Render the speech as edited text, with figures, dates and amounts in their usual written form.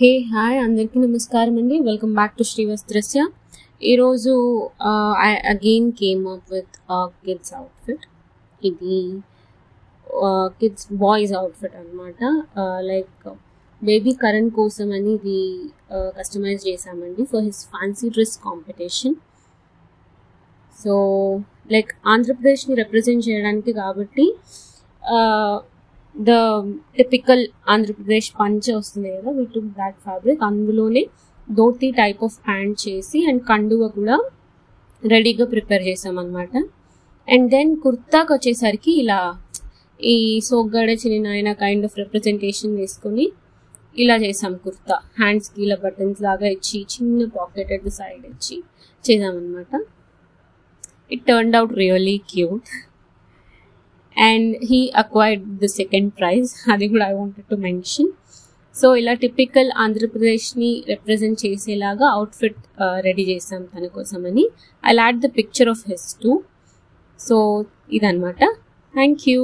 Hey hi అందరికీ నమస్కారం అండి. Welcome back to Srivastrasya. ఈరోజు I again came up with kids outfit. ఇది కిడ్స్ బాయ్స్ అవుట్ఫిట్ అనమాట. లైక్ బేబీ కరణ్ కోసం అని ఇది కస్టమైజ్ చేసామండి for his fancy dress competition. So like ఆంధ్రప్రదేశ్ని రిప్రజెంట్ చేయడానికి కాబట్టి ద టిపికల్ ఆంధ్రప్రదేశ్ పంచ వస్తుంది కదా, వీ టుక్ దాట్ ఫ్యాబ్రిక్. అందులోనే ధోతి టైప్ ఆఫ్ ప్యాంట్ చేసి అండ్ కండువ కూడా రెడీగా ప్రిపేర్ చేసాం అనమాట. అండ్ దెన్ కుర్తాకి వచ్చేసరికి ఇలా ఈ సోగ్గాడ చిన్న కైండ్ ఆఫ్ రిప్రజెంటేషన్ వేసుకొని ఇలా చేసాం. కుర్తా హ్యాండ్స్కి ఇలా బటన్స్ లాగా ఇచ్చి చిన్న పాకెట్ అట్ ద సైడ్ ఇచ్చి చేసామన్నమాట. It turned out really cute. And he acquired the second prize. అది కూడా I wanted to mention. So ఇలా టిపికల్ ఆంధ్రప్రదేశ్ని రిప్రజెంట్ చేసేలాగా అవుట్ఫిట్ రెడీ చేసాం తన కోసమని. I'll add the picture of his too. So ఇదన్నమాట. Thank you.